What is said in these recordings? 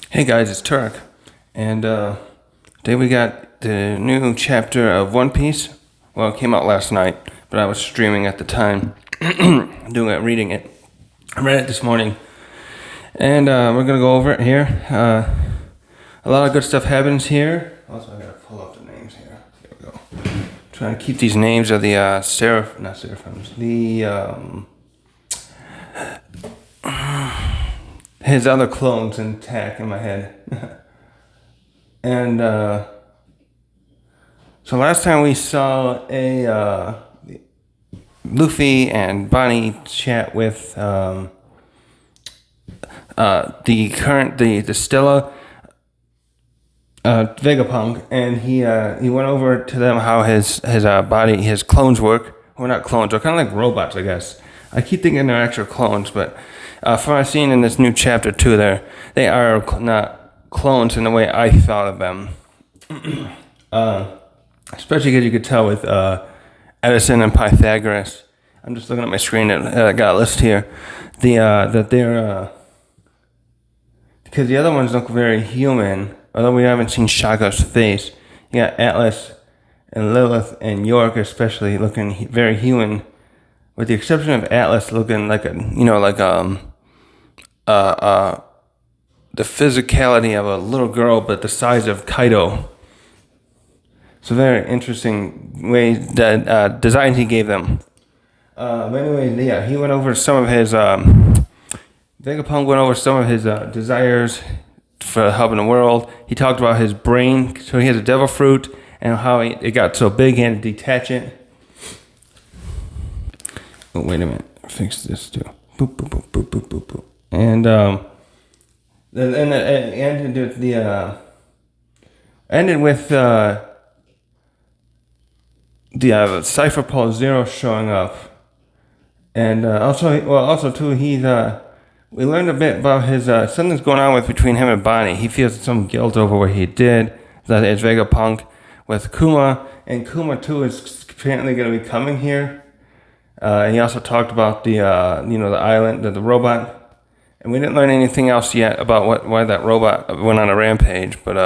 Hey guys, it's Turk, and today we got the new chapter of One Piece. Well, it came out last night, but I was streaming at the time, reading it. I read it this morning, and we're gonna go over it here. A lot of good stuff happens here. Also, I gotta pull up the names here. There we go. Trying to keep these names of the not seraphims, his other clones intact in my head. And so last time we saw Luffy and Bonnie chat with the Stella Vegapunk, and he went over to them how his clones work. Well, not clones, they're kind of like robots, I guess. I keep thinking they're actual clones, but from what I've seen in this new chapter 2 they are not clones in the way I thought of them. Especially because you could tell with Edison and Pythagoras. I'm just looking at my screen. I got a list here. That they're because the other ones look very human, although we haven't seen Shaka's face. You got Atlas and Lilith and York especially looking very human, with the exception of Atlas looking like the physicality of a little girl, but the size of Kaido. It's a very interesting way that designs he gave them. But anyways, yeah, he went over some of his Vegapunk went over some of his desires for helping the world. He talked about his brain, so he has a devil fruit, and how it got so big he had to detach it. Oh, wait a minute. Fix this too. Boop, boop, boop, boop, boop, boop, boop. And then it ended with the Cypher Paul Zero showing up. And also too, we learned a bit about his something's going on between him and Bonnie. He feels some guilt over what he did. That is Vegapunk with Kuma, and Kuma too is apparently going to be coming here. He also talked about the island, the robot, and we didn't learn anything else yet about why that robot went on a rampage. But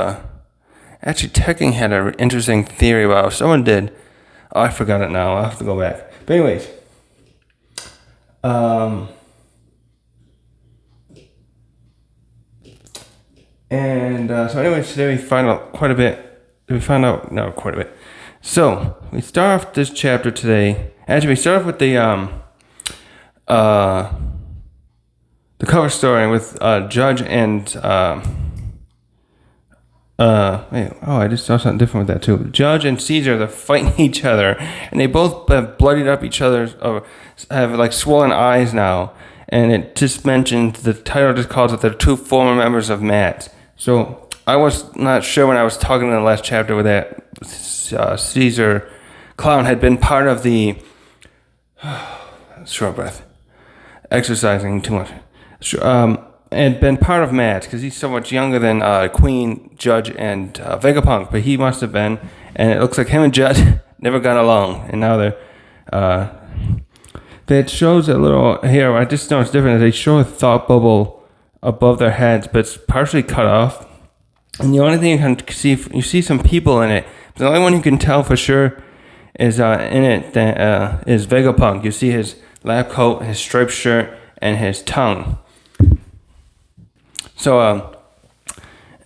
actually, Tekken had an interesting theory about someone did. Oh, I forgot it now. I'll have to go back. But anyways, today we find out quite a bit. So we start off this chapter today. Actually, we start off with the cover story with Judge and I just saw something different with that too. Judge and Caesar, they're fighting each other, and they both have bloodied up each other, or have like swollen eyes now. And it just mentioned, the title just calls it, the two former members of MAT. So I was not sure when I was talking in the last chapter with that Caesar clown had been part of the short breath, exercising too much. And been part of MAT, because he's so much younger than Queen, Judge, and Vegapunk, but he must have been. And it looks like him and Judge never got along, and now they're. It shows a little here. I just noticed different. They show a thought bubble above their heads, but it's partially cut off. And the only thing you can see, you see some people in it. But the only one you can tell for sure is is Vegapunk. You see his lab coat, his striped shirt, and his tongue. So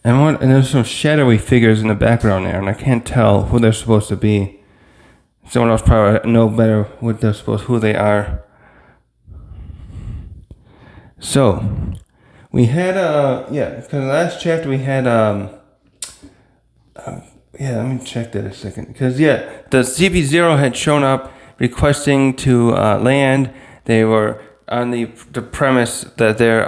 and there's some shadowy figures in the background there, and I can't tell who they're supposed to be. Someone else probably know better who they are. So we had because the last chapter we had let me check that a second, because the CP0 had shown up requesting to land. They were on the premise that they're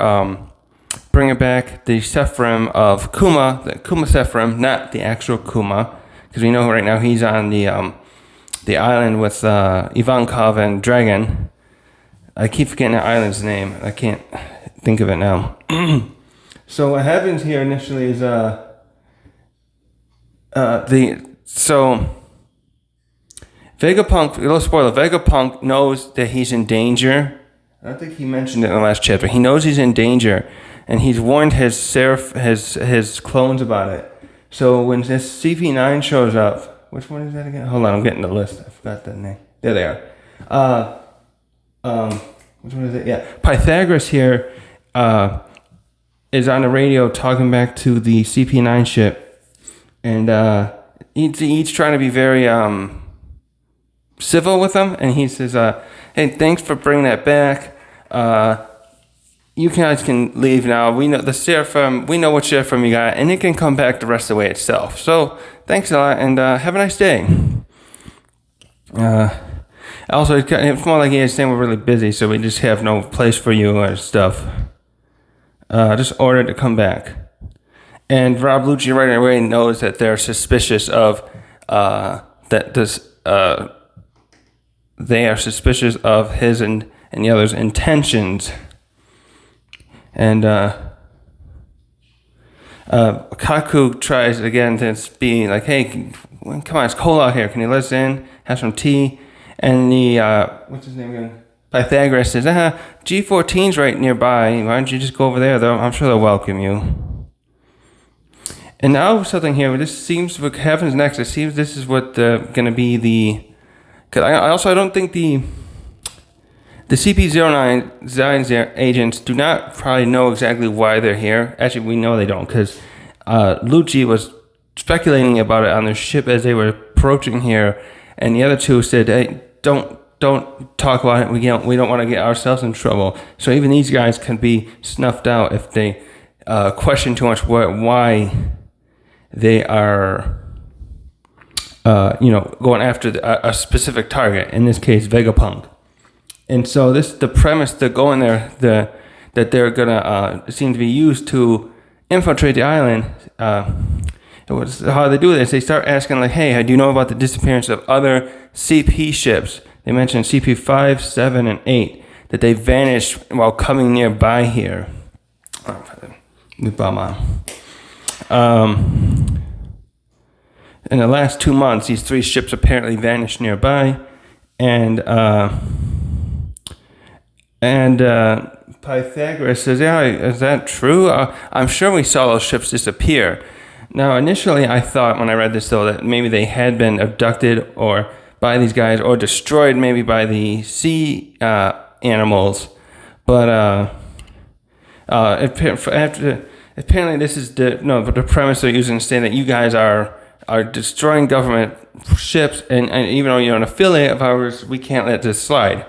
bringing back the Sephirim of Kuma, the Kuma Sephirim, not the actual Kuma, because we know right now he's on the island with Ivankov and Dragon. I keep forgetting the island's name. I can't think of it now. So what happens here initially is Vegapunk, a little spoiler, Vegapunk knows that he's in danger. I don't think he mentioned it in the last chapter. He knows he's in danger, and he's warned his clones about it. So when this CP9 shows up, which one is that again? Hold on, I'm getting the list. I forgot the name. There they are. Which one is it? Yeah, Pythagoras here is on the radio talking back to the CP9 ship, and he's trying to be very civil with them, and he says, "Hey, thanks for bringing that back. You guys can leave now. We know the Seraphim. We know what Seraphim you got, and it can come back the rest of the way itself. So thanks a lot, and have a nice day." Also, it's more like he's saying we're really busy, so we just have no place for you or stuff. Just order to come back. And Rob Lucci right away knows that they're suspicious of they are suspicious of his and the others' intentions. And Kaku tries again to be like, "Hey, come on, it's cold out here. Can you let us in? Have some tea?" And the what's his name again? Pythagoras says, G14's right nearby. Why don't you just go over there? I'm sure they'll welcome you. And now something here. This seems what happens next. It seems this is what going to be the. Cause I don't think the CP09 agents do not probably know exactly why they're here. Actually, we know they don't, because Lucci was speculating about it on their ship as they were approaching here, and the other two said, "Hey, don't talk about it. We don't want to get ourselves in trouble." So even these guys can be snuffed out if they question too much why they are, going after a specific target. In this case, Vegapunk. And so the premise to go in there, that they're gonna seem to be used to infiltrate the island. How they do this? They start asking like, "Hey, do you know about the disappearance of other CP ships?" They mentioned CP 5, 7, and 8 that they vanished while coming nearby here. In the last 2 months, these 3 ships apparently vanished nearby, and Pythagoras says, "Yeah, is that true? I'm sure we saw those ships disappear." Now, initially, I thought when I read this, though, that maybe they had been abducted or by these guys or destroyed maybe by the sea animals. But apparently this is the premise they're using to say that you guys are destroying government ships, and even though you're an affiliate of ours, we can't let this slide.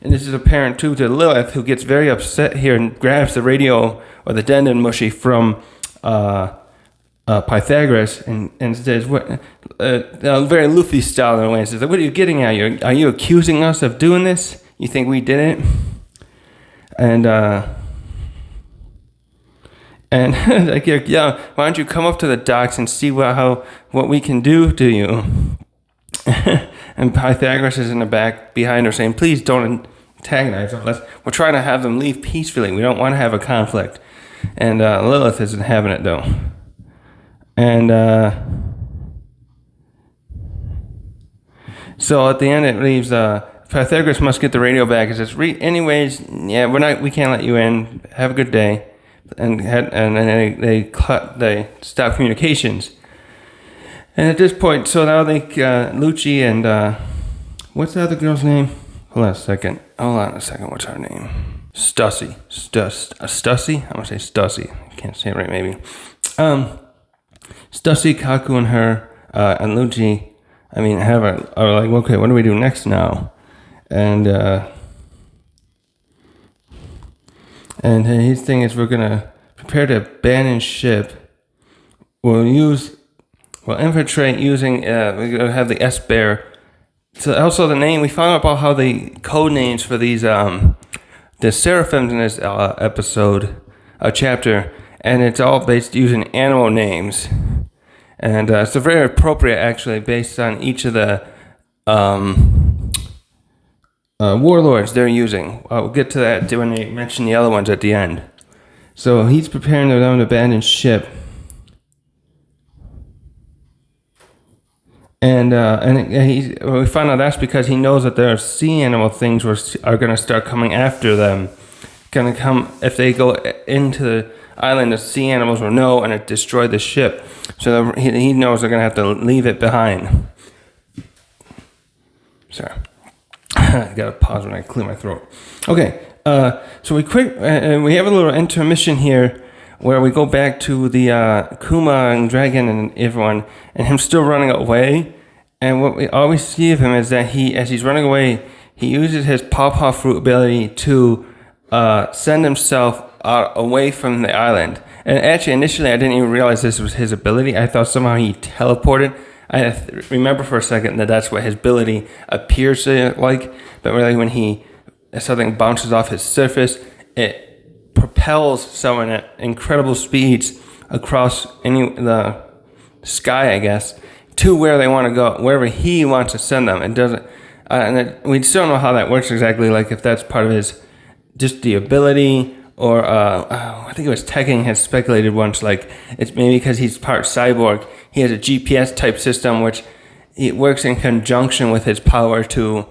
And this is apparent, too, to Lilith, who gets very upset here and grabs the radio or the Denden Mushi from Pythagoras and says, "What?" Very Luffy style in a way, and says, "What are you getting at? Are you accusing us of doing this? You think we did it?" And like, "Yeah, why don't you come up to the docks and see what we can do to you?" And Pythagoras is in the back behind her saying, "Please don't antagonize them. We're trying to have them leave peacefully. We don't want to have a conflict." And Lilith isn't having it, though. And so at the end, it leaves Pythagoras must get the radio back. It says, "Anyways, yeah, we can't let you in. Have a good day." And then they stop communications. And at this point, so now Lucci and what's the other girl's name? Hold on a second. What's her name? Stussy. Stussy? I'm gonna say Stussy. I can't say it right, maybe. Stussy, Kaku, and her, and Lucci, are like, "Okay, what do we do next now?" And his thing is, we're gonna prepare to abandon ship. We'll infiltrate using, we're gonna have the S-Bear. So also the name, we found out about how the code names for these, the Seraphims in this chapter, and it's all based using animal names. And it's very appropriate, actually, based on each of the warlords they're using. We'll get to that when they mention the other ones at the end. So he's preparing their own abandoned ship. And we find out that's because he knows that their sea animal things are going to start coming after them. going to come, if they go into the island, the sea animals will know and it destroy the ship. So he knows they're going to have to leave it behind. Sorry. I got to pause when I clear my throat. Okay, so we have a little intermission here where we go back to the Kuma and Dragon and everyone, and him still running away. And what we always see of him is that as he's running away, he uses his pawpaw fruit ability to send himself away from the island. And actually, initially, I didn't even realize this was his ability. I thought somehow he teleported. I remember for a second that that's what his ability appears like, but really when something bounces off his surface, it propels someone at incredible speeds across the sky, I guess, to where they want to go, wherever he wants to send them. It doesn't, we still don't know how that works exactly, like if that's part of his, just the ability, or I think it was Tekken has speculated once, like it's maybe because he's part cyborg, he has a GPS type system which it works in conjunction with his power to,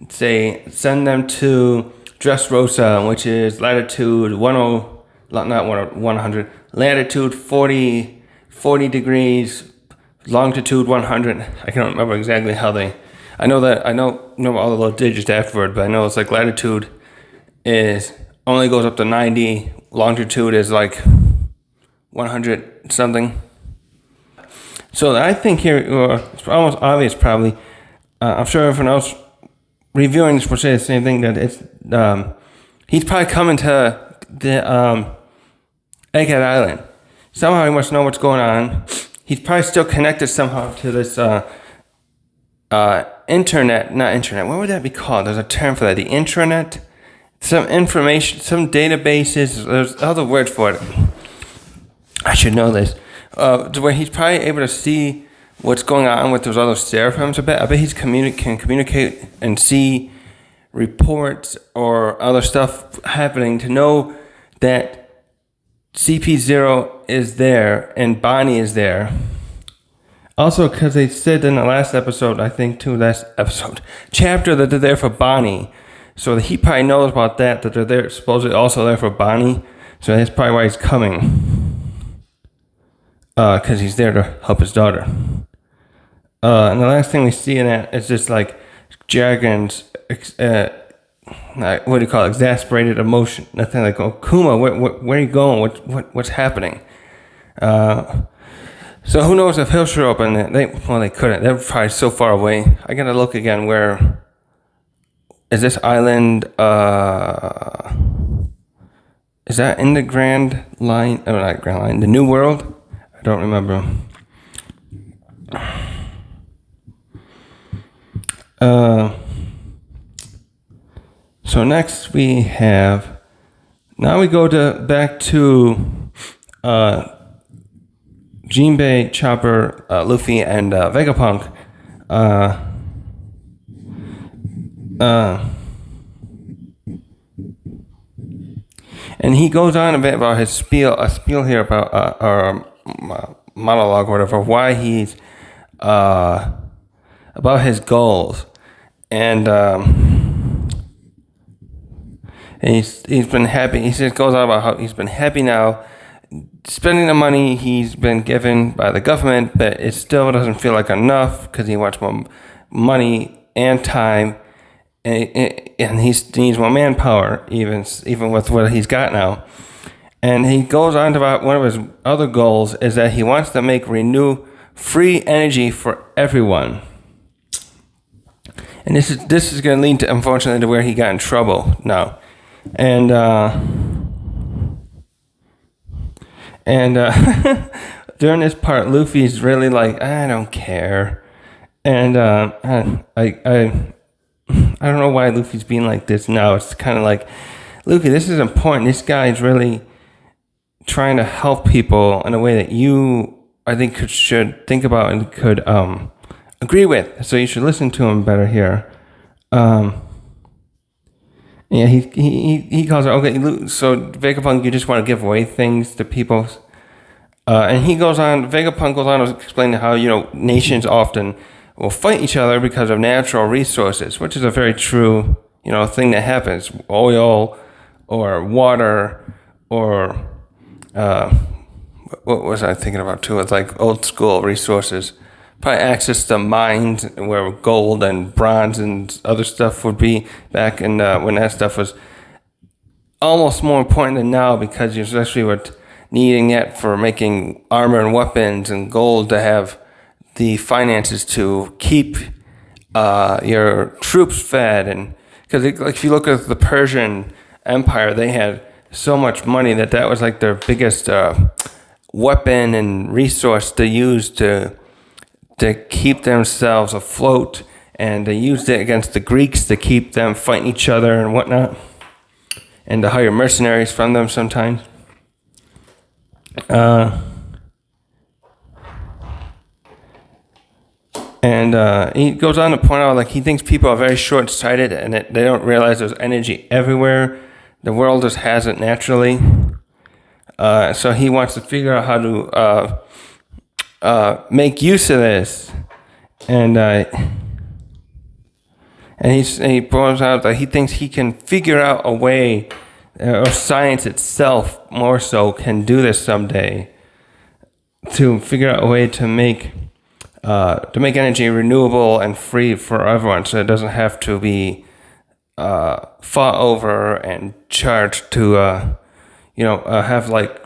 say, send them to Dressrosa, which is latitude 100, latitude 40 degrees, longitude 100. I can't remember exactly how I know all the little digits afterward, but I know it's like latitude only goes up to 90, longitude is like 100 something. So I think here, it's almost obvious probably, I'm sure everyone else reviewing this will say the same thing, that it's he's probably coming to the Egghead Island. Somehow he must know what's going on. He's probably still connected somehow to this internet, not internet, what would that be called? There's a term for that, the intranet? Some information, some databases, there's other words for it. I should know this. Where he's probably able to see what's going on with those other seraphims a bit. I bet he can communicate and see reports or other stuff happening to know that CP0 is there and Bonnie is there. Also, because they said in the last episode, I think chapter, that they're there for Bonnie. So he probably knows about that they're there, supposedly also there for Bonnie. So that's probably why he's coming. Because he's there to help his daughter. And the last thing we see in that is just like Dragon's, what do you call it, exasperated emotion. Nothing like, oh, Kuma, where are you going? What's happening? So who knows if he'll show up, and they couldn't. They're probably so far away. I gotta look again. Where is this island? Is that in the Grand Line? Oh, not Grand Line. The New World? I don't remember. So next we have. Now we go back to Jinbei, Chopper, Luffy, and Vegapunk. And he goes on a bit about his spiel here about monologue or whatever, why he's about his goals, and he's been happy. He just goes on about how he's been happy now, spending the money he's been given by the government, but it still doesn't feel like enough because he wants more money and time. And he needs more manpower, even with what he's got now. And he goes on to about one of his other goals is that he wants to renew free energy for everyone. And this is going to lead to, unfortunately, to where he got in trouble now. And during this part, Luffy's really like, I don't care. And I don't know why Luffy's being like this now. It's kind of like, Luffy, this is important. This guy's really trying to help people in a way that you, I think, should think about and could agree with. So you should listen to him better here. Yeah, he calls her, okay, so Vegapunk, you just want to give away things to people. And Vegapunk goes on to explain how, nations often will fight each other because of natural resources, which is a very true, thing that happens. We all or water, or what was I thinking about too? It's like old school resources. Probably access to mines where gold and bronze and other stuff would be back in when that stuff was almost more important than now, because especially with needing it for making armor and weapons, and gold to have the finances to keep your troops fed. And because like if you look at the Persian Empire, they had so much money that was like their biggest weapon and resource to use to keep themselves afloat, and they used it against the Greeks to keep them fighting each other and whatnot, and to hire mercenaries from them sometimes. And he goes on to point out, like, he thinks people are very short-sighted and that they don't realize there's energy everywhere. The world just has it naturally. So he wants to figure out how to make use of this. And he points out that he thinks he can figure out a way, or science itself more so can do this someday, to figure out a way to make energy renewable and free for everyone, so it doesn't have to be fought over and charged to have like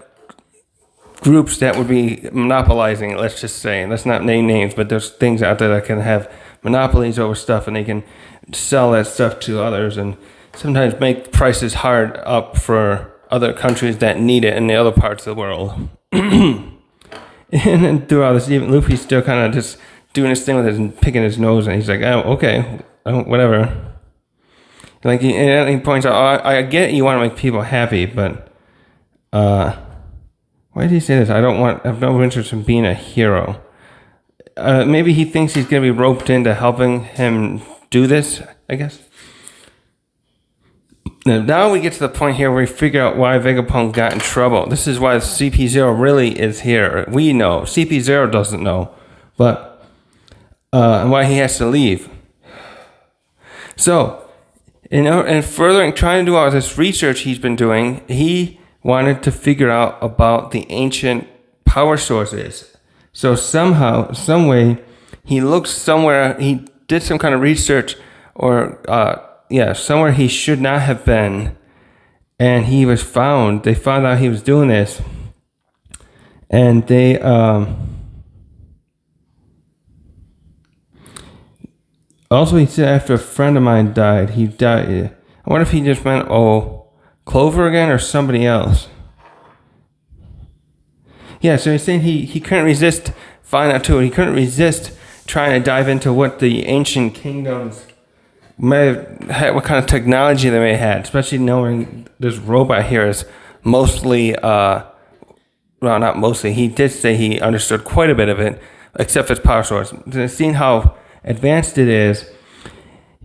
groups that would be monopolizing it, let's just say. Let's not name names, but there's things out there that can have monopolies over stuff, and they can sell that stuff to others, and sometimes make prices hard up for other countries that need it in the other parts of the world. And then throughout this, even Luffy's still kind of just doing his thing with his, picking his nose, and he's like, oh, okay, whatever. Like, he points out, I get you want to make people happy, but why did he say this? I have no interest in being a hero. Maybe he thinks he's going to be roped into helping him do this, I guess. Now we get to the point here where we figure out why Vegapunk got in trouble. This is why CP0 really is here. We know. CP0 doesn't know. But why he has to leave. So, and further, trying to do all this research he's been doing, he wanted to figure out about the ancient power sources. So somehow, some way, he looked somewhere, he did some kind of research, or somewhere he should not have been, and he was found. They found out he was doing this, and they also, he said after a friend of mine died, he died. I wonder if he just meant Clover again or somebody else. Yeah, so he's saying he couldn't resist finding out too. He couldn't resist trying to dive into what the ancient kingdoms may have had, what kind of technology they may have had, especially knowing this robot here is mostly, well, not mostly, he did say he understood quite a bit of it, except for its power source. Seeing how advanced it is,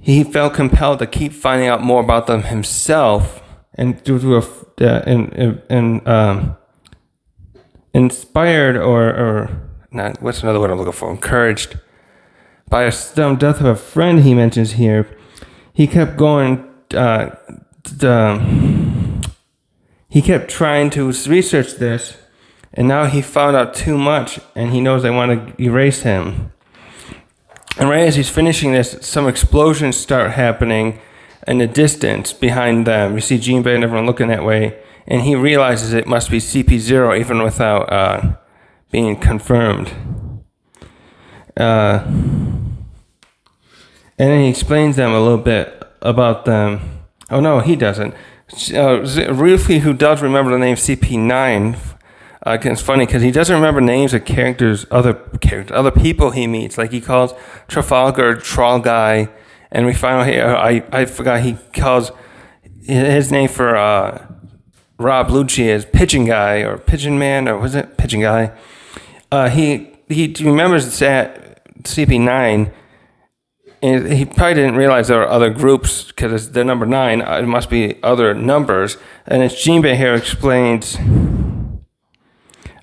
he felt compelled to keep finding out more about them himself, and inspired or not, what's another word I'm looking for? Encouraged by a sudden death of a friend he mentions here. He kept going. He kept trying to research this, and now he found out too much, and he knows they want to erase him. And right as he's finishing this, some explosions start happening in the distance behind them. You see Jinbei and everyone looking that way, and he realizes it must be CP0 even without being confirmed. And then he explains them a little bit about them. Oh no, he doesn't. Ruffy, who does remember the name CP9, it's funny because he doesn't remember names of other people he meets. Like he calls Trafalgar Troll Guy, and we find out here, I forgot he calls his name for Rob Lucci is Pigeon Guy or Pigeon Man, or was it Pigeon Guy? He remembers that CP9, and he probably didn't realize there were other groups because they're number 9. It must be other numbers. And as Jinbei here explains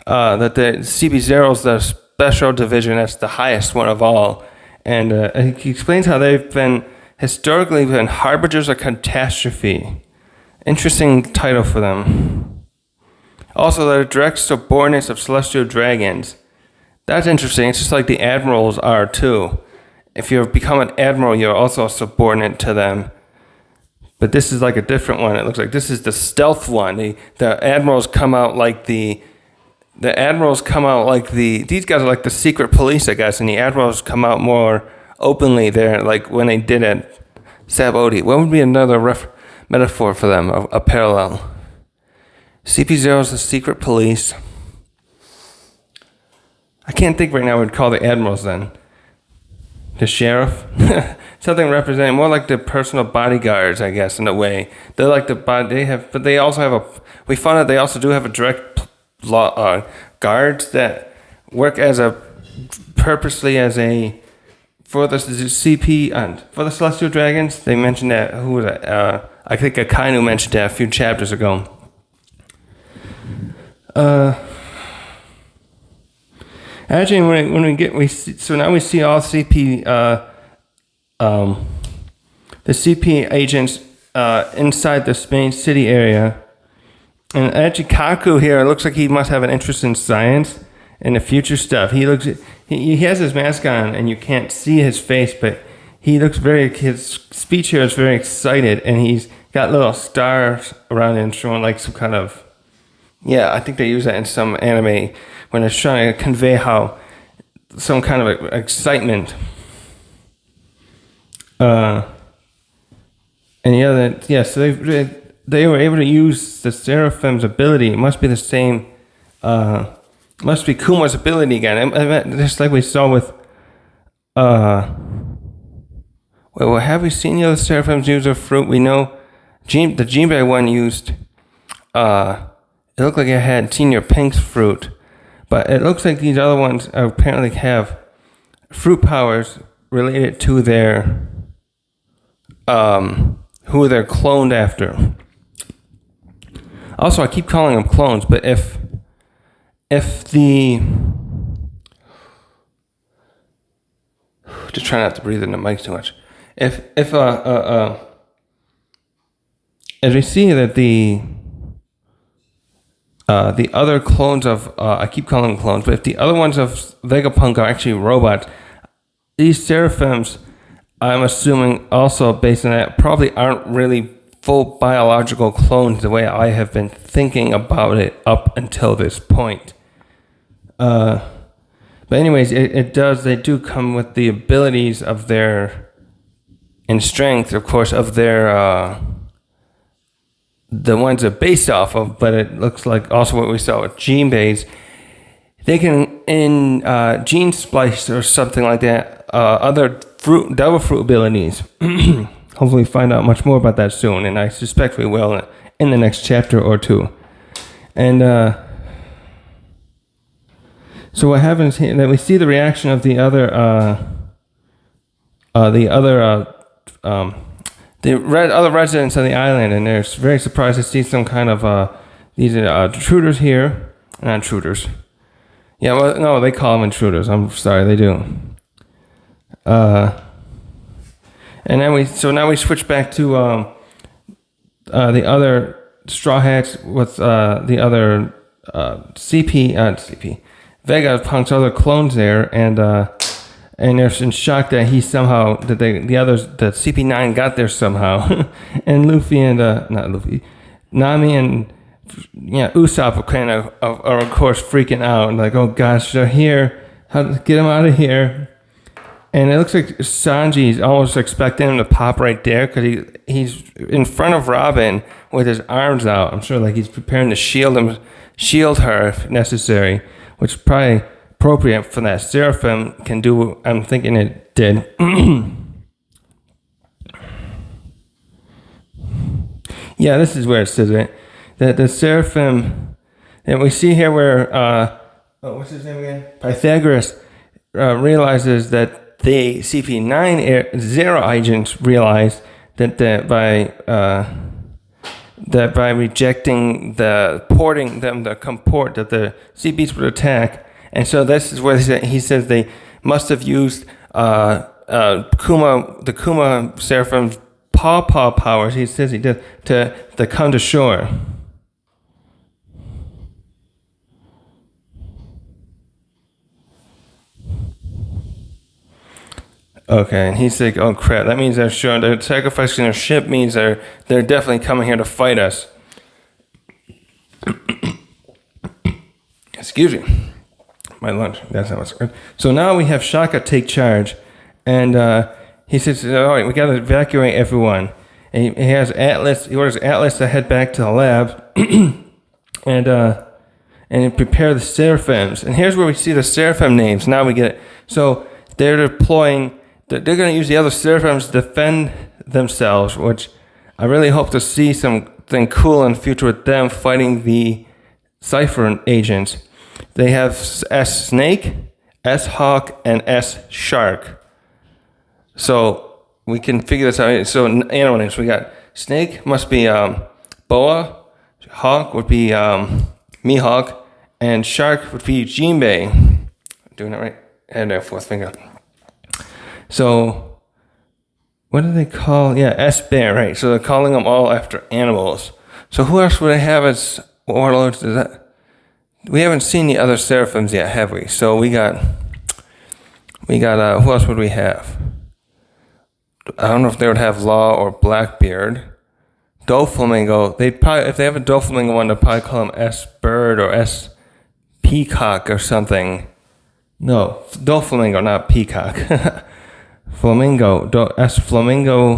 that the CP0 is the special division that's the highest one of all. And he explains how they've historically been harbingers of catastrophe. Interesting title for them. Also, they're direct subordinates of celestial dragons. That's interesting. It's just like the admirals are too. If you become an admiral, you're also a subordinate to them. But this is like a different one. It looks like this is the stealth one. The admirals come out like these guys are like the secret police, I guess, and the admirals come out more openly there, like when they did at Sabodi. What would be another metaphor for them, a parallel? CP0 is the secret police. I can't think right now what we'd call the admirals then. The sheriff? Something representing more like the personal bodyguards, I guess, in a way. They're like but they also have we found out they also do have a direct guards that work purposely for the CP and for the Celestial Dragons. They mentioned that, who was that? I think Akainu mentioned that a few chapters ago. Actually, now we see all CP, the CP agents inside the main city area. And actually, Kaku here, it looks like he must have an interest in science and the future stuff. He has his mask on, and you can't see his face, but his speech here is very excited, and he's got little stars around him showing like some kind of, I think they use that in some anime when they're trying to convey some kind of excitement. So they were able to use the Seraphim's ability. It must be the same. Must be Kuma's ability again. Just like we saw with. Have we seen the other Seraphims use a fruit? We know the Jinbei one used. It looked like it had Senior Pink's fruit, but it looks like these other ones apparently have fruit powers related to their who they're cloned after. Also, I keep calling them clones, but if the just try not to breathe in the mic too much. As we see that the other clones of I keep calling them clones, but if the other ones of Vegapunk are actually robots, these Seraphims, I'm assuming also based on that, probably aren't really full biological clones the way I have been thinking about it up until this point. But anyways, they do come with the abilities of their, and strength, of course, of their, the ones they're based off of, but it looks like also what we saw with Jinbei's, they can, in gene splice or something like that, other devil fruit abilities. Hopefully find out much more about that soon, and I suspect we will in the next chapter or two. And so what happens here, that we see the reaction of the other residents of the island, and they're very surprised to see some kind of these intruders here. Not intruders. Yeah, well, no, they call them intruders. I'm sorry, they do. And then now we switch back to the other Strawhats with the other Vegapunk's other clones there, and they're in shock that the CP9 got there somehow, and Luffy and Nami and Usopp are of course freaking out and like, oh gosh, they're here, get them out of here. And it looks like Sanji's almost expecting him to pop right there because he's in front of Robin with his arms out. I'm sure like he's preparing to shield her if necessary, which is probably appropriate for that. Seraphim can do. I'm thinking it did. Yeah, this is where it says it. That the Seraphim, and we see here where what's his name again? Pythagoras realizes that the CP9 Zero agents realized that by rejecting porting them to comport that the CPs would attack, and so this is where he says they must have used the Kuma Seraphim's paw powers, he says he did, to come to shore. Okay, and he's like, oh crap, that means they're sacrificing their ship means they're definitely coming here to fight us. Excuse me. My lunch. That's not what's good. So now we have Shaka take charge, and he says, all right, we got to evacuate everyone. And he has Atlas. He orders Atlas to head back to the lab, and prepare the Seraphims. And here's where we see the Seraphim names. Now we get it. So they're deploying. They're going to use the other Seraphims to defend themselves, which I really hope to see something cool in the future with them fighting the Cypher agents. They have S Snake, S Hawk, and S Shark. So we can figure this out. So animal names, we got Snake must be Boa, Hawk would be Mihawk, and Shark would be Jinbei. Doing that right? And their fourth finger. So what do they call? Yeah, S Bear, right? So they're calling them all after animals. So who else would they have as warlords? Is that? We haven't seen the other Seraphims yet, have we? So we got who else would we have? I don't know if they would have Law or Blackbeard. Doflamingo, they'd probably, if they have a Doflamingo one, they'll probably call him S Bird or S Peacock or something. No, Doflamingo, not Peacock. Flamingo, S Flamingo.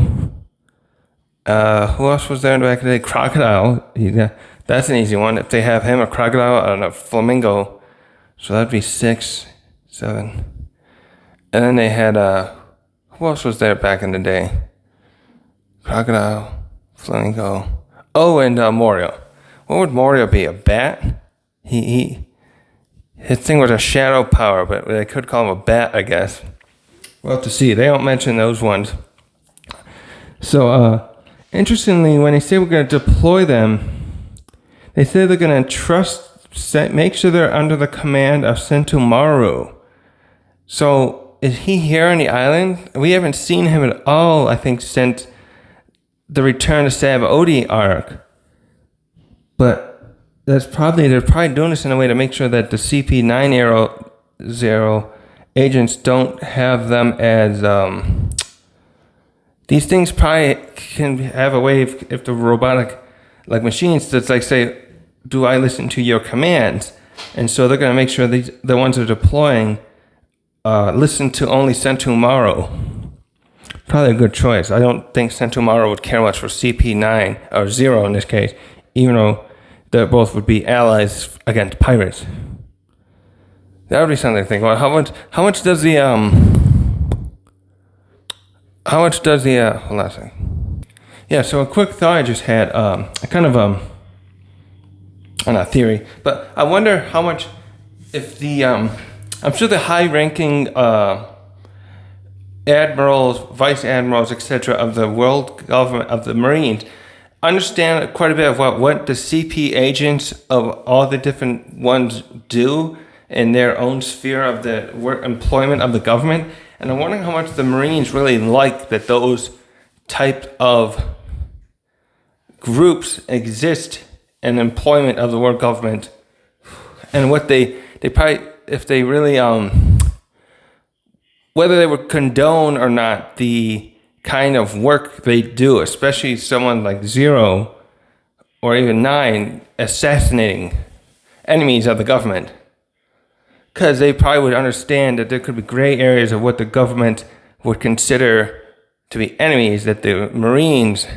Who else was there back in the day? Crocodile. Yeah. That's an easy one. If they have him, a crocodile, and a flamingo, so that'd be 6, 7. And then they had, who else was there back in the day? Crocodile, flamingo. Oh, and Morio. What would Morio be? A bat? His thing was a shadow power, but they could call him a bat, I guess. We'll have to see. They don't mention those ones. So, interestingly, when they say we're going to deploy them, they say they're going to make sure they're under the command of Sentomaru. So, is he here on the island? We haven't seen him at all, I think, since the Return to Sabaody arc. But they're probably doing this in a way to make sure that the CP9 agents don't have them as... these things probably can have a way, if the robotic, like machines, that's like say, do I listen to your commands? And so they're going to make sure the ones they're deploying listen to only Sentomaru. Probably a good choice. I don't think Sentomaru would care much for CP9, or 0 in this case, even though they both would be allies against pirates. That would be something to think about. How much does the hold on a second. Yeah, so a quick thought I just had, a kind of not theory, but I wonder how much, if the, I'm sure the high-ranking admirals, vice admirals, etc. of the world government, of the Marines, understand quite a bit of what the CP agents of all the different ones do in their own sphere of the work employment of the government. And I'm wondering how much the Marines really like that those type of groups exist in employment of the world government, and what they probably, if they really whether they would condone or not the kind of work they do, especially someone like 0 or even 9 assassinating enemies of the government. Because they probably would understand that there could be gray areas of what the government would consider to be enemies that the Marines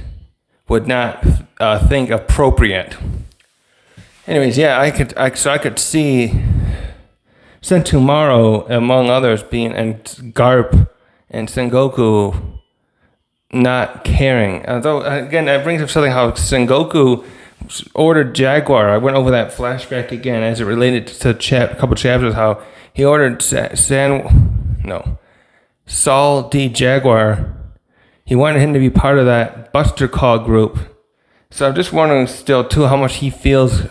would not think appropriate. Anyways, yeah, I could see Sentomaru, among others, being, and Garp and Sengoku not caring. Although, again, that brings up something how Sengoku ordered Jaguar. I went over that flashback again as it related to a couple chapters, how he ordered Saul D. Jaguar. He wanted him to be part of that Buster Call group. So I'm just wondering still, too, how much he feels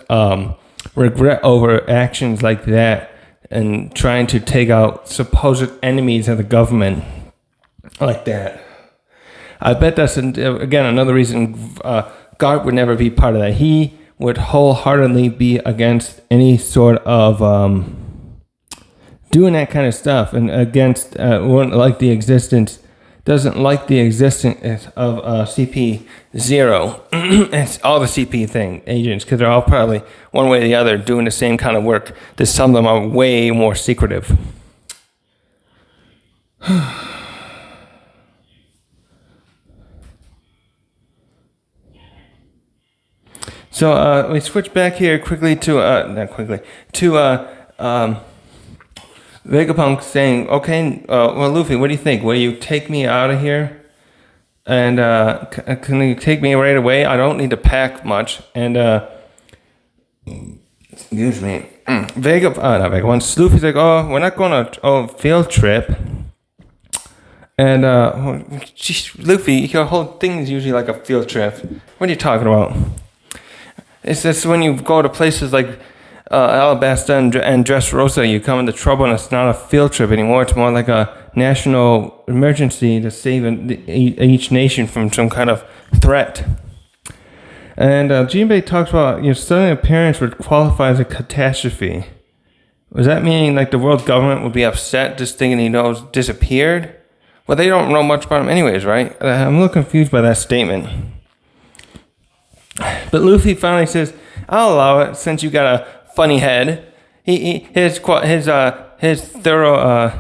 regret over actions like that and trying to take out supposed enemies of the government like that. I bet that's, again, another reason Garp would never be part of that. He would wholeheartedly be against any sort of doing that kind of stuff, and against, wouldn't like the existence, doesn't like the existence of CP0. It's all the CP agents, because they're all probably, one way or the other, doing the same kind of work. Just some of them are way more secretive. So we switch back here quickly to Vegapunk saying, "Okay, well, Luffy, what do you think? Will you take me out of here? And can you take me right away? I don't need to pack much." And excuse me, not Vegapunk. Luffy's like, "Oh, we're not going on a field trip." And Luffy, your whole thing is usually like a field trip. What are you talking about? It's just when you go to places like Alabasta and Dressrosa, you come into trouble, and it's not a field trip anymore. It's more like a national emergency to save each nation from some kind of threat. And Jinbei talks about, sudden appearance would qualify as a catastrophe. Was that meaning like the world government would be upset just thinking he disappeared? Well, they don't know much about him anyways, right? I'm a little confused by that statement. But Luffy finally says, "I'll allow it since you got a funny head." His thorough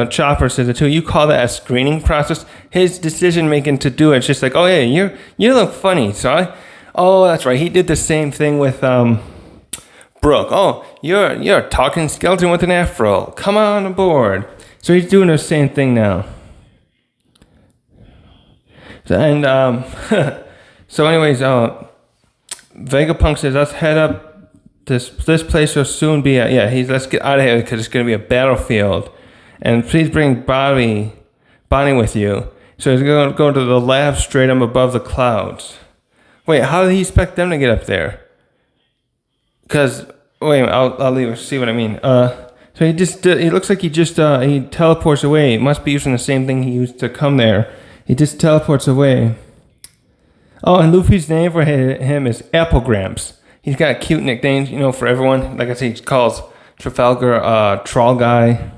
Chopper says it too. You call that a screening process? His decision making to do it's just like, "Oh yeah, you look funny." So that's right. He did the same thing with Brooke. "Oh, you're a talking skeleton with an afro. Come on aboard." So he's doing the same thing now. So anyways, Vegapunk says, "Let's head up. This place will soon be let's get out of here because it's going to be a battlefield. And please bring Bonnie with you." So he's going to go to the lab straight up above the clouds. Wait, how did he expect them to get up there? Because, wait a minute, I'll leave, see what I mean. So he looks like he teleports away. He must be using the same thing he used to come there. He just teleports away. Oh, and Luffy's name for him is Applegramps. He's got a cute nickname, for everyone. Like I said, he calls Trafalgar Troll Guy.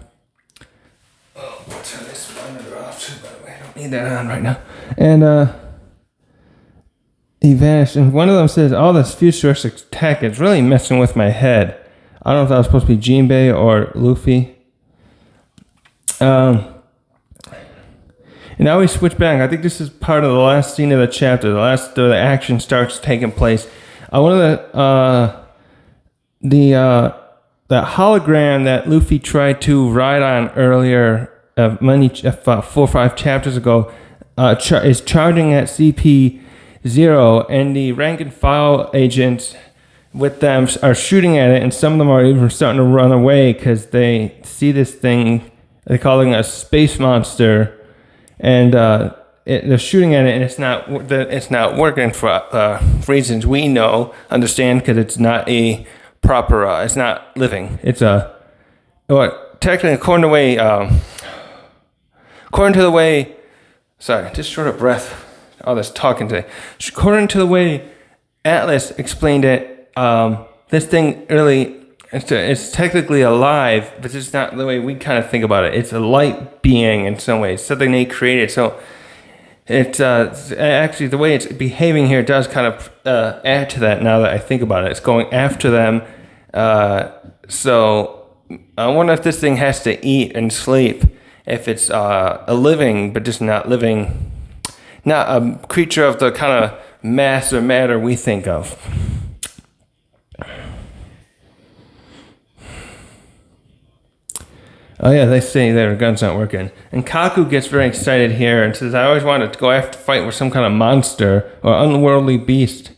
Oh, I'll turn this monitor off too, by the way. I don't need that on right now. And he vanished. And one of them says, "Oh, this futuristic tech is really messing with my head." I don't know if that was supposed to be Jinbei or Luffy. And now we switch back. I think this is part of the last scene of the chapter. The action starts taking place. One of the hologram that Luffy tried to ride on earlier, 4 or 5 chapters ago, is charging at CP0, and the rank and file agents with them are shooting at it, and some of them are even starting to run away because they see this thing. They're calling it a space monster. And they're shooting at it, and it's not working for reasons we understand, because it's not a proper. It's not living. It's technically according to the way. Sorry, just short of breath. All this talking today. According to the way Atlas explained it, this thing really. It's technically alive, but it's not the way we kind of think about it. It's a light being in some ways, something they created. So it's actually the way it's behaving here does kind of add to that. Now that I think about it, it's going after them. So I wonder if this thing has to eat and sleep. If it's a living, but just not living, not a creature of the kind of mass or matter we think of. Oh yeah, they say their gun's not working. And Kaku gets very excited here and says, "I always wanted to go after fight with some kind of monster or unworldly beast."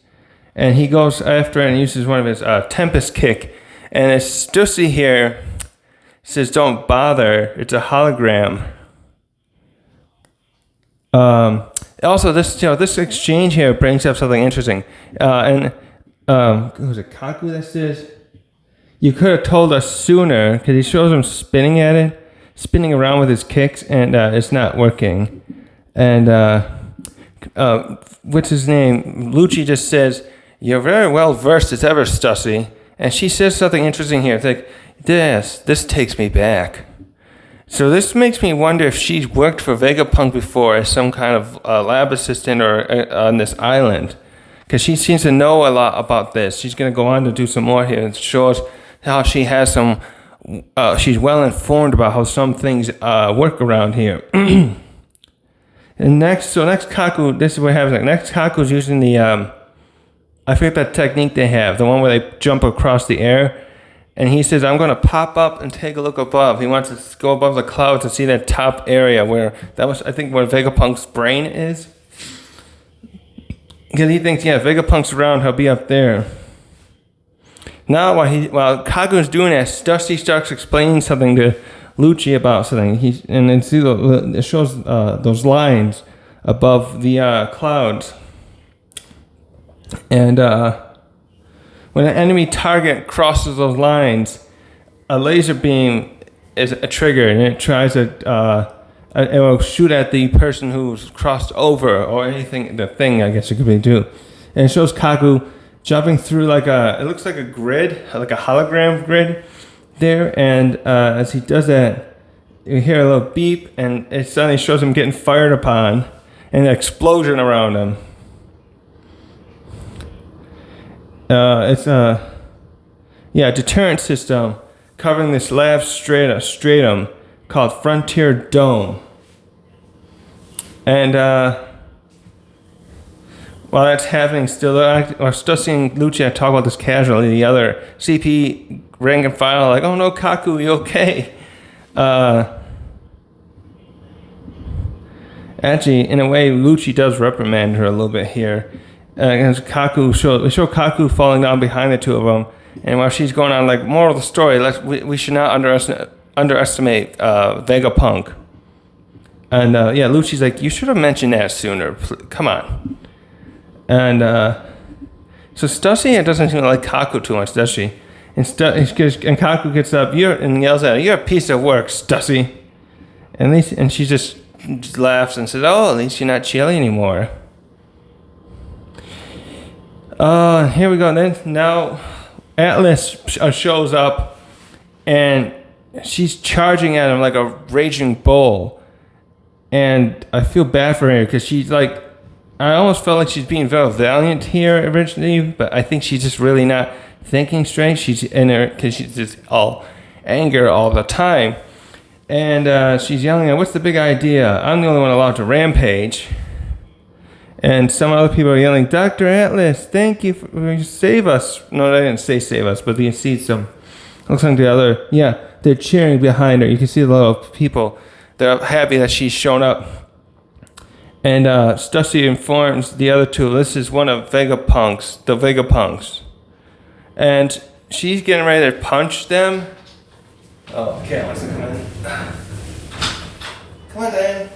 And he goes after it and uses one of his Tempest Kick. And it's Stussy here says, "Don't bother, it's a hologram." Also, this exchange here brings up something interesting. Was it Kaku that says, "You could have told us sooner," because he shows him spinning around with his kicks, and it's not working. And what's his name? Lucci just says, "You're very well versed as ever, Stussy." And she says something interesting here. It's like, this takes me back. So this makes me wonder if she's worked for Vegapunk before as some kind of lab assistant or on this island. Because she seems to know a lot about this. She's going to go on to do some more here. It shows how she has some, she's well informed about how some things work around here. And next Kaku, this is what happens. Next Kaku's using the, I forget that technique they have, the one where they jump across the air. And he says, I'm going to pop up and take a look above. He wants to go above the clouds and see that top area where, that was, I think, where Vegapunk's brain is. Because he thinks, Vegapunk's around, he'll be up there. Now, while Kaku's doing that, Stussy starts explaining something to Lucci about something. And then see it shows those lines above the clouds. And when an enemy target crosses those lines, a laser beam is a trigger, and it tries to it will shoot at the person who's crossed over or anything. The thing, I guess it could be do. And it shows Kaku jumping through it looks like a grid, like a hologram grid there. And as he does that, you hear a little beep, and it suddenly shows him getting fired upon, and an explosion around him. It's a deterrent system covering this lab stratum called Frontier Dome. And while that's happening, still, Stussy and Lucci talk about this casually. The other CP rank and file like, "Oh no, Kaku, you okay?" Actually, in a way, Lucci does reprimand her a little bit here. As Kaku we show Kaku falling down behind the two of them, and while she's going on, like, moral of the story, we should not underestimate Vegapunk. And Lucci's like, you should have mentioned that sooner. Come on. And so Stussy doesn't seem to like Kaku too much, does she? And Kaku gets up and yells at her, "You're a piece of work, Stussy." And she just laughs and says, "Oh, at least you're not chilly anymore." Here we go. Now Atlas shows up, and she's charging at him like a raging bull. And I feel bad for her because she's like, I almost felt like she's being very valiant here originally, but I think she's just really not thinking straight. She's in her because she's just all anger all the time, and she's yelling at, "What's the big idea? I'm the only one allowed to rampage." And some other people are yelling, "Dr. Atlas, thank you for save us." No, they didn't say save us, but you see some, looks like the other, they're cheering behind her. You can see the little people. They're happy that she's shown up. And Stussy informs the other two, this is one of the Vegapunks. And she's getting ready to punch them. Oh, okay, wants to come in. Come on, Dan.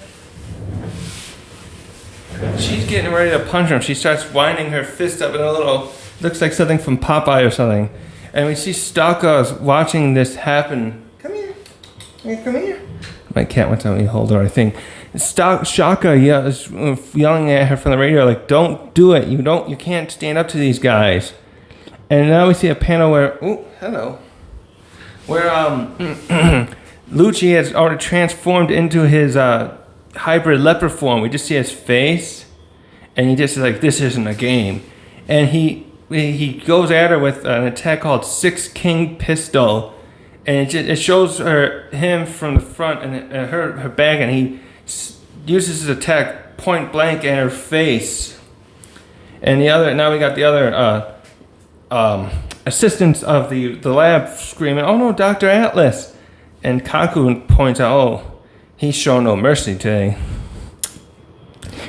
She's getting ready to punch him. She starts winding her fist up in a little, looks like something from Popeye or something. And we see Stalka's watching this happen. Come here. Come here. My cat wants to let me hold her, I think. Shaka is yelling at her from the radio, like, "Don't do it. You can't stand up to these guys." And now we see a panel where, where Lucci has already transformed into his hybrid leopard form. We just see his face, and he just is like, "This isn't a game." And he goes at her with an attack called Six King Pistol, and it shows him from the front and her back, and he uses his attack point blank at her face. And now we got the other assistants of the lab screaming, "Oh no, Dr. Atlas!" And Kaku points out, "Oh, he's shown no mercy today."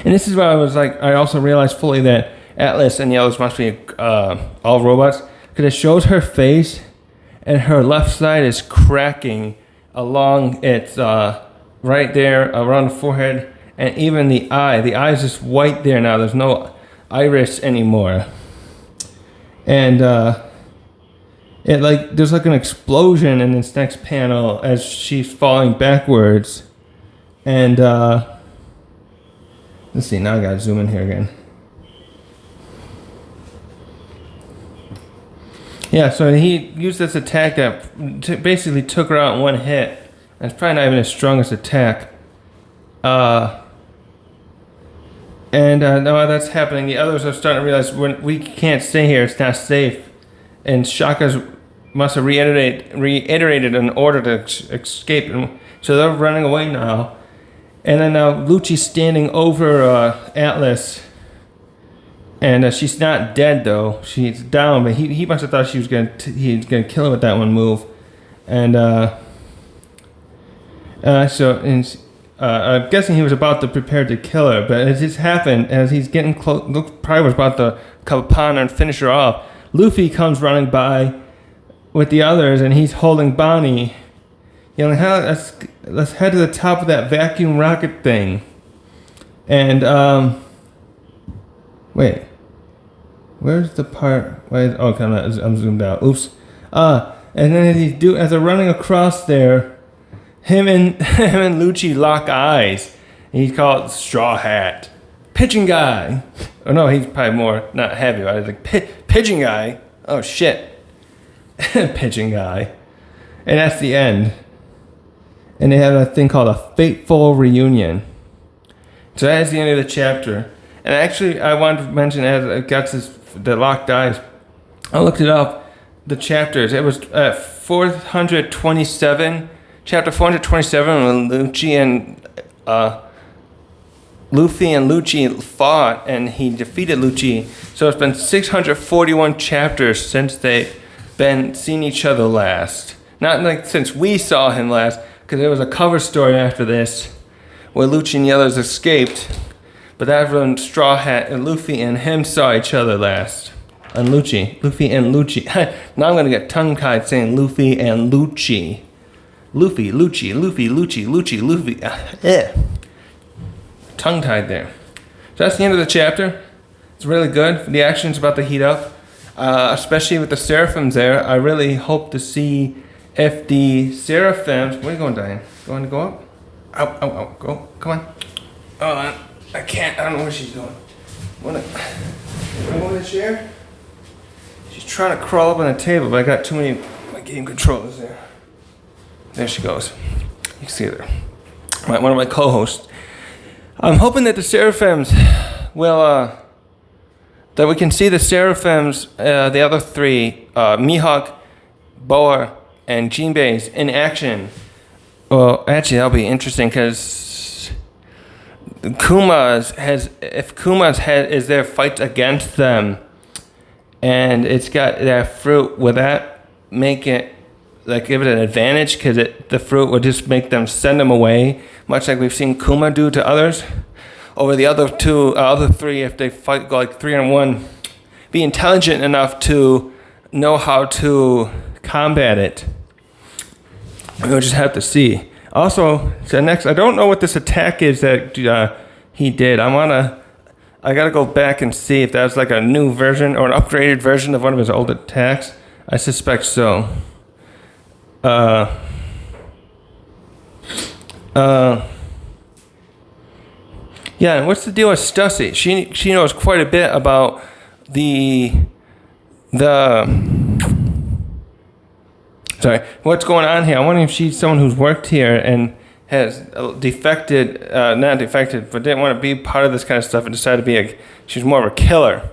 And this is where I was like, I also realized fully that Atlas and the others must be all robots, because it shows her face, and her left side is cracking along its right there around the forehead, and even the eye. The eye is just white there now. There's no iris anymore. And there's like an explosion in this next panel as she's falling backwards, and Let's see, now I gotta zoom in here again. Yeah, so he used this attack that basically took her out in one hit. That's probably not even his strongest attack. Now that's happening, the others are starting to realize we can't stay here, it's not safe. And Shaka's must have reiterated an order to escape. And so they're running away now. And then now Lucci's standing over Atlas. And she's not dead though. She's down, but he must have thought he was gonna kill her with that one move. And I'm guessing he was about to prepare to kill her, but it just happened as he's getting close. Probably was about to come upon her and finish her off. Luffy comes running by with the others, and he's holding Bonnie. Yelling, let's head to the top of that vacuum rocket thing. And wait, where's the part? Wait, oh, I'm zoomed out. Oops. And then as they're running across there. Him and Lucci lock eyes. And he's called Straw Hat. Pigeon Guy. Oh no, he's probably more not heavy. I was like Pigeon Guy. Oh shit. Pigeon Guy. And that's the end. And they have a thing called a fateful reunion. So that's the end of the chapter. And actually, I wanted to mention as it got the locked eyes. I looked it up. The chapters. It was 427. Chapter 427, when Luffy and Lucci fought, and he defeated Lucci. So it's been 641 chapters since they've been seeing each other last. Not like since we saw him last, because there was a cover story after this, where Lucci and the others escaped. But that was when Straw Hat and Luffy and him saw each other last. And Luffy and Lucci. Now I'm gonna get tongue-tied saying Luffy and Lucci. Luffy. Tongue-tied there. So that's the end of the chapter. It's really good. The action's about to heat up. Especially with the Seraphims there. I really hope to see if the Seraphims... Where are you going, Diane? Going to go up? Ow. Go. Come on. Hold on. I can't. I don't know where she's going. Want to go in the chair? She's trying to crawl up on the table, but I got too many my game controllers there. There she goes. You can see her. One of my co-hosts. I'm hoping that the Seraphims will, that we can see the Seraphims, the other three, Mihawk, Boa, and Jinbei's in action. Well, actually, that'll be interesting because if Kuma's is there fights against them, and it's got that fruit, will that make it give it an advantage, because the fruit would just make them send them away, much like we've seen Kuma do to others. Over the other three, if they fight go 3-on-1, be intelligent enough to know how to combat it. We'll just have to see. Also, so next, I don't know what this attack is that he did. I gotta go back and see if that's like a new version or an upgraded version of one of his old attacks. I suspect so. Yeah, and what's the deal with Stussy? She knows quite a bit about what's going on here. I'm wondering if she's someone who's worked here and has not defected, but didn't want to be part of this kind of stuff and decided to she's more of a killer.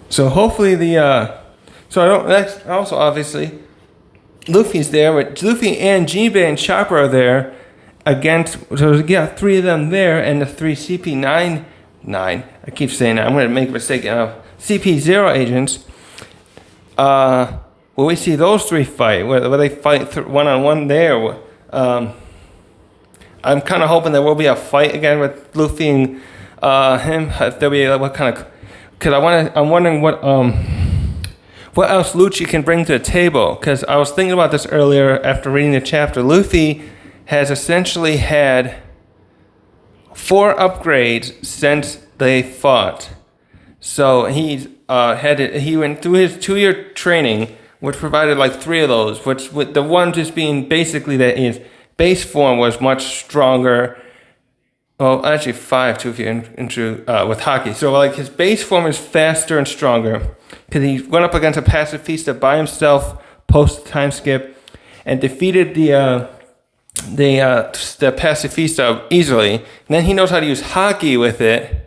So hopefully that's also obviously Luffy's there, but Luffy and Jinbei and Chopper are there against, so yeah, three of them there, and the three CP9, I keep saying that, I'm going to make a mistake, CP0 agents, will we see those three fight, where they fight one-on-one there, I'm kind of hoping there will be a fight again with Luffy and him, if there'll be what kind of, because I'm wondering what else Lucci can bring to the table, because I was thinking about this earlier after reading the chapter. Luffy has essentially had 4 upgrades since they fought. So he went through his 2-year training, which provided like 3 of those, which with the one just being basically that his base form was much stronger. Well, actually 5 too if you're into with hockey. So like his base form is faster and stronger because he went up against a pacifista by himself post time skip and defeated the pacifista easily. And then he knows how to use hockey with it.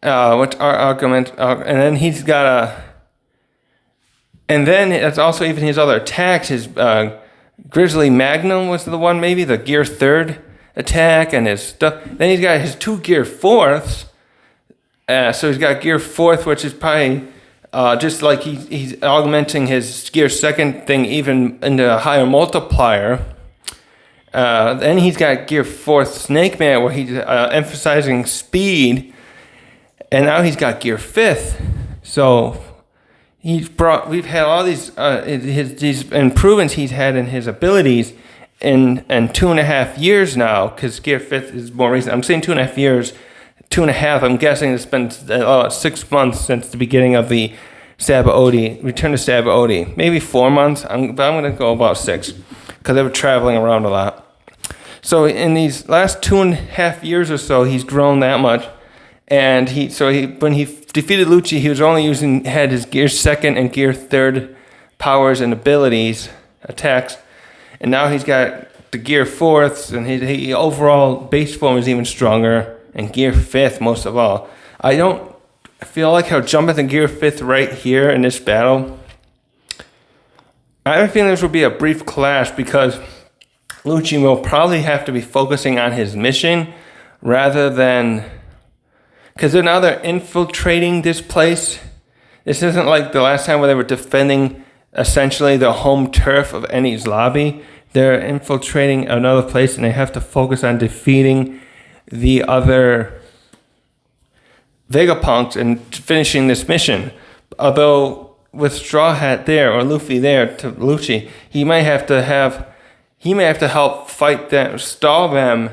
Which our argument, and then he's got and then it's also even his other attacks. His Grizzly Magnum was the one, maybe the gear 3rd attack, and his stuff. Then he's got his 2 gear 4ths. So he's got gear 4th, which is probably just like he's augmenting his gear 2nd thing even into a higher multiplier. Then he's got gear 4th Snake Man, where he's emphasizing speed. And now he's got gear 5th. So we've had all these these improvements he's had in his abilities in 2.5 years now, because gear 5th is more recent. I'm saying 2.5 years, 2.5. I'm guessing it's been 6 months since the beginning of the return to Sabaody. Maybe 4 months, but I'm going to go about 6, because they were traveling around a lot. So in these last 2.5 years or so, he's grown that much. And when he defeated Lucci, he was only had his gear 2nd and gear 3rd powers and abilities, attacks. And now he's got the gear 4ths, and he overall base form is even stronger, and gear 5th most of all. I feel like he'll jump at the gear 5th right here in this battle. I have a feeling this will be a brief clash, because Lucci will probably have to be focusing on his mission rather than... Because now they're infiltrating this place. This isn't like the last time where they were defending essentially the home turf of Enni's lobby. They're infiltrating another place, and they have to focus on defeating the other Vegapunks and finishing this mission. Although with Straw Hat there, or Luffy there to Lucci, he may have to help fight them, stall them.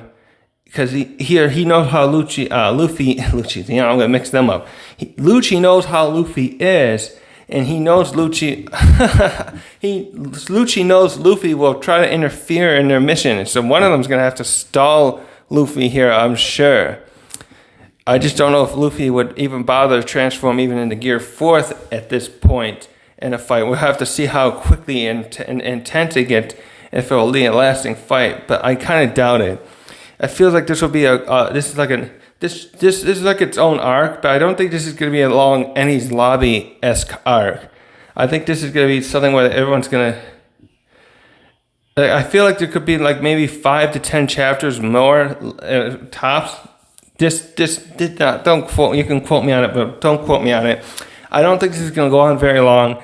Because he knows how Lucci, I'm going to mix them up. Lucci knows how Luffy is, and he knows Lucci knows Luffy will try to interfere in their mission. So one of them's going to have to stall Luffy here, I'm sure. I just don't know if Luffy would even bother to transform even into Gear 4th at this point in a fight. We'll have to see how quickly and intense it gets, if it will be a lasting fight, but I kind of doubt it. It feels like this will be this is like its own arc, but I don't think this is going to be a long Enni's Lobby-esque arc. I think this is going to be something where everyone's going to... I feel like there could be like maybe 5 to 10 chapters more tops. Don't quote. You can quote me on it, but don't quote me on it. I don't think this is going to go on very long.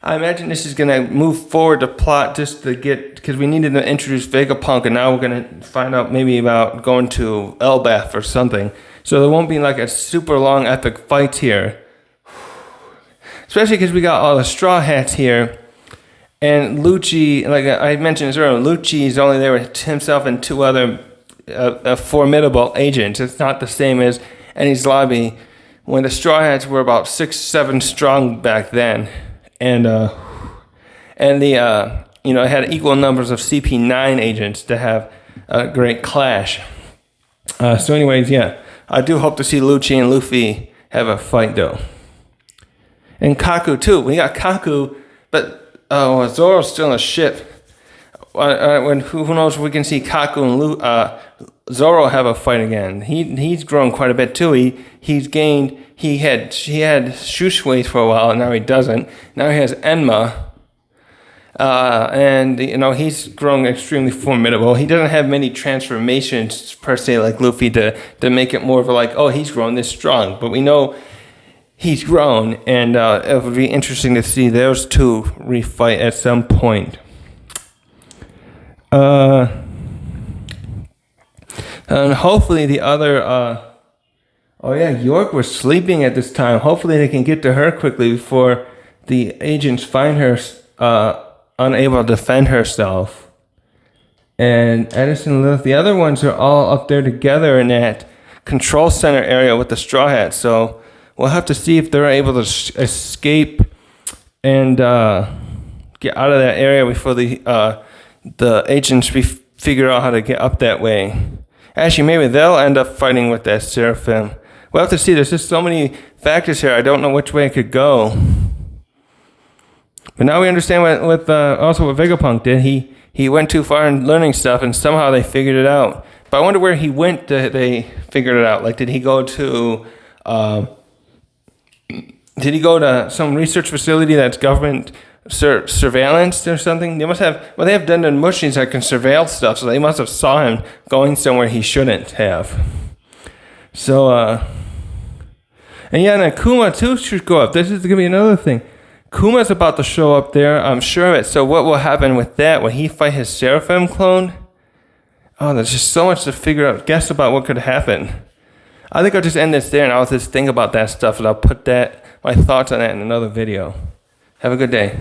I imagine this is going to move forward the plot just to get, because we needed to introduce Vegapunk, and now we're going to find out maybe about going to Elbaf or something. So there won't be like a super long epic fight here. Especially because we got all the Straw Hats here. And Lucci, like I mentioned this earlier, Lucci is only there with himself and 2 other formidable agents. It's not the same as Enni's Lobby, when the Straw Hats were about 6-7 strong back then. And it had equal numbers of CP9 agents to have a great clash. So anyways, yeah, I do hope to see Lucci and Luffy have a fight though. And Kaku too. We got Kaku, but Zoro's still in a ship. Who knows if we can see Kaku and Zoro have a fight again. He's grown quite a bit too. He had Shushui for a while, and now he doesn't. Now he has Enma, and he's grown extremely formidable. He doesn't have many transformations per se like Luffy to make it more of a like, oh, he's grown this strong. But we know he's grown, and it would be interesting to see those two refight at some point. And hopefully the other, York was sleeping at this time. Hopefully they can get to her quickly before the agents find her unable to defend herself. And Edison and Lilith, the other ones are all up there together in that control center area with the Straw Hats. So we'll have to see if they're able to escape and get out of that area before the agents figure out how to get up that way. Actually, maybe they'll end up fighting with that Seraphim. We'll have to see. There's just so many factors here. I don't know which way it could go. But now we understand what Vegapunk did. He went too far in learning stuff, and somehow they figured it out. But I wonder where he went that they figured it out. Like, did he go to some research facility that's government surveillance or something? They must have. Well, they have done machines that can surveil stuff, so they must have saw him going somewhere he shouldn't have. So, and yeah, and Akuma too should go up. This is gonna be another thing. Kuma's about to show up there, I'm sure of it. So what will happen with that? Will he fight his Seraphim clone? Oh, there's just so much to guess about what could happen. I think I'll just end this there, and I'll just think about that stuff, and I'll put my thoughts on that in another video. Have a good day.